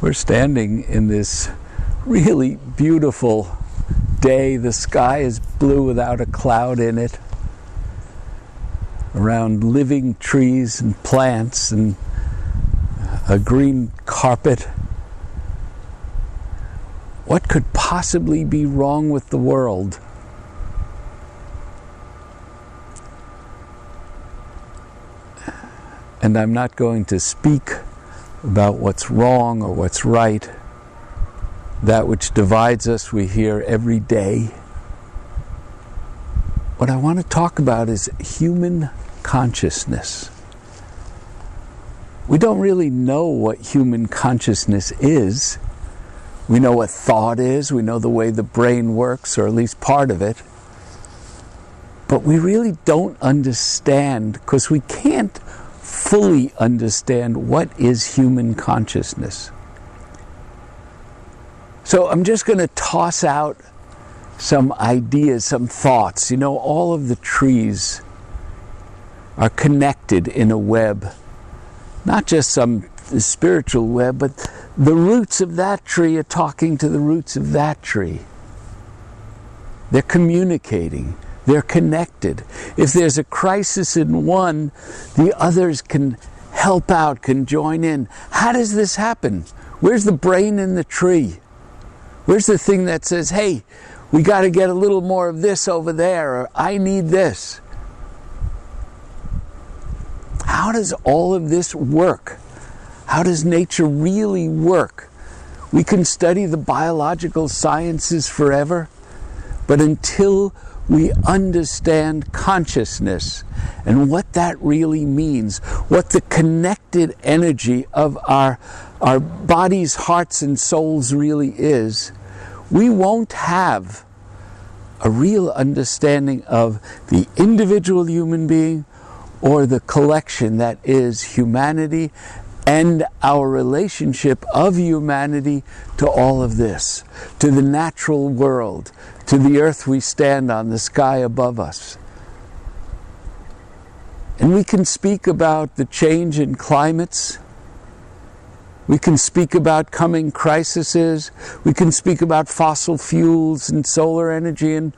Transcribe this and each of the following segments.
We're standing in this really beautiful day. The sky is blue without a cloud in it. Around living trees and plants and a green carpet. What could possibly be wrong with the world? And I'm not going to speak about what's wrong or what's right. That which divides us we hear every day. What I want to talk about is human consciousness. We don't really know what human consciousness is. We know what thought is, we know the way the brain works, or at least part of it. But we really don't understand, because we can't fully understand what is human consciousness. So I'm just going to toss out some ideas, some thoughts. You know, all of the trees are connected in a web. Not just some spiritual web, but the roots of that tree are talking to the roots of that tree. They're communicating. They're connected. If there's a crisis in one, the others can help out, can join in. How does this happen? Where's the brain in the tree? Where's the thing that says, hey, we got to get a little more of this over there, or I need this? How does all of this work? How does nature really work? We can study the biological sciences forever, but until we understand consciousness and what that really means, what the connected energy of our bodies, hearts, and souls really is, we won't have a real understanding of the individual human being or the collection that is humanity and our relationship of humanity to all of this, to the natural world, to the earth we stand on, the sky above us. And we can speak about the change in climates. We can speak about coming crises. We can speak about fossil fuels and solar energy, and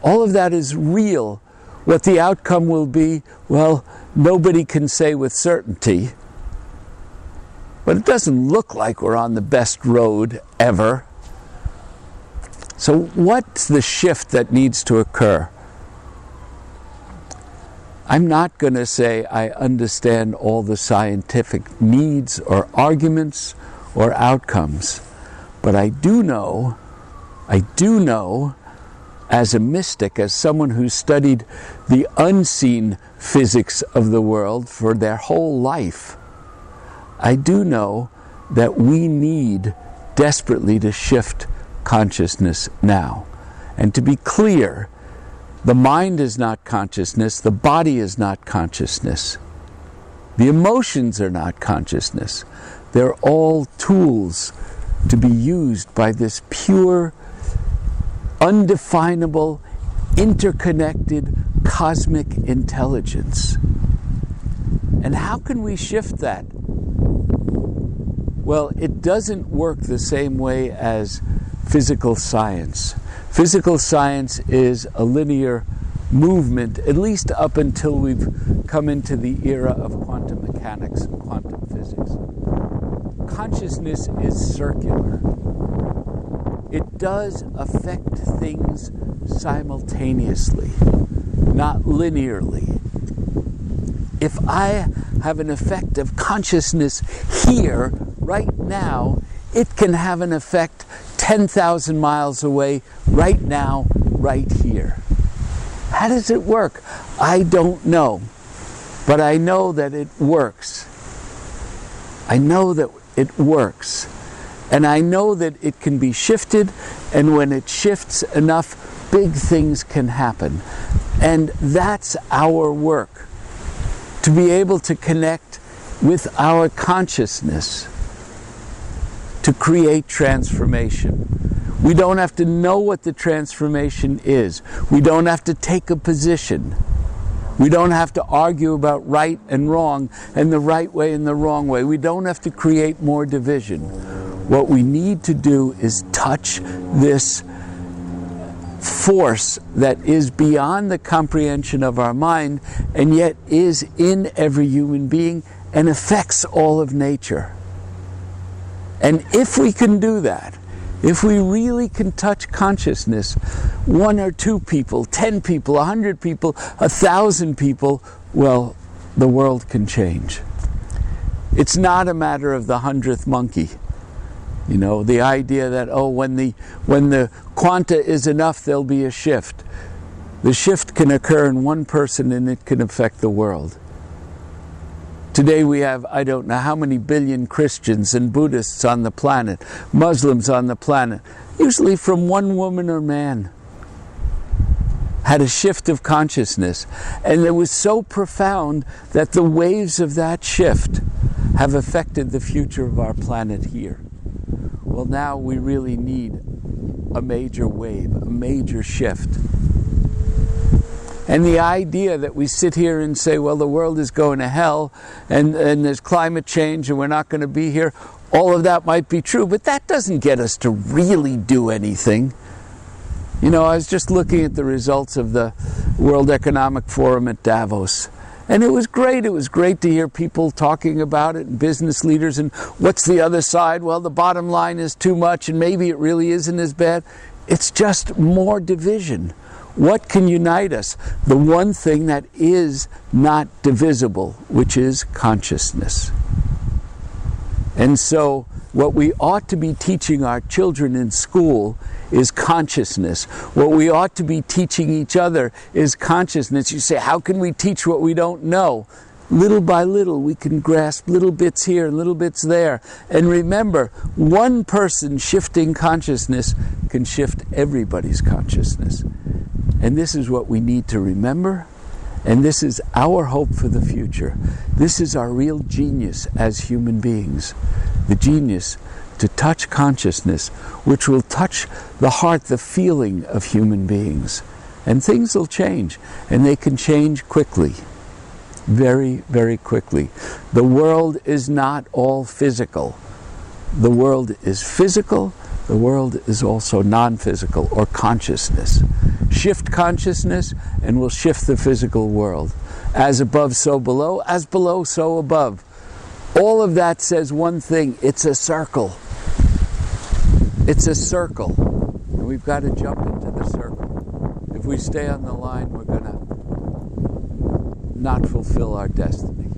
all of that is real. What the outcome will be, well, nobody can say with certainty. But it doesn't look like we're on the best road ever. So what's the shift that needs to occur? I'm not going to say I understand all the scientific needs or arguments or outcomes. But I do know, as a mystic, as someone who studied the unseen physics of the world for their whole life, I do know that we need desperately to shift consciousness now. And to be clear, the mind is not consciousness, the body is not consciousness, the emotions are not consciousness. They're all tools to be used by this pure, undefinable, interconnected cosmic intelligence. And how can we shift that? Well, it doesn't work the same way as physical science. Physical science is a linear movement, at least up until we've come into the era of quantum mechanics and quantum physics. Consciousness is circular. It does affect things simultaneously, not linearly. If I have an effect of consciousness here, right now, it can have an effect 10,000 miles away, right now, right here. How does it work? I don't know. But I know that it works. I know that it works. And I know that it can be shifted, and when it shifts enough, big things can happen. And that's our work. To be able to connect with our consciousness to create transformation. We don't have to know what the transformation is. We don't have to take a position. We don't have to argue about right and wrong and the right way and the wrong way. We don't have to create more division. What we need to do is touch this force that is beyond the comprehension of our mind and yet is in every human being and affects all of nature. And if we can do that, if we really can touch consciousness, 1 or 2 people, 10 people, 100 people, 1,000 people, well, the world can change. It's not a matter of the 100th monkey. You know, the idea that, when the quanta is enough, there'll be a shift. The shift can occur in one person and it can affect the world. Today we have, I don't know how many billion Christians and Buddhists on the planet, Muslims on the planet, usually from one woman or man, had a shift of consciousness. And it was so profound that the waves of that shift have affected the future of our planet here. Well, now we really need a major wave, a major shift. And the idea that we sit here and say, well, the world is going to hell and there's climate change and we're not going to be here, all of that might be true, but that doesn't get us to really do anything. You know, I was just looking at the results of the World Economic Forum at Davos. And it was great. It was great to hear people talking about it, and business leaders, and what's the other side? Well, the bottom line is too much, and maybe it really isn't as bad. It's just more division. What can unite us? The one thing that is not divisible, which is consciousness. And so what we ought to be teaching our children in school is consciousness. What we ought to be teaching each other is consciousness. You say, how can we teach what we don't know? Little by little, we can grasp little bits here and little bits there. And remember, one person shifting consciousness can shift everybody's consciousness. And this is what we need to remember. And this is our hope for the future. This is our real genius as human beings. The genius to touch consciousness, which will touch the heart, the feeling of human beings. And things will change, and they can change quickly. Very, very quickly. The world is not all physical. The world is physical. The world is also non-physical, or consciousness. Shift consciousness, and we'll shift the physical world. As above, so below. As below, so above. All of that says one thing. It's a circle. It's a circle. And we've got to jump into the circle. If we stay on the line, we're going to not fulfill our destiny.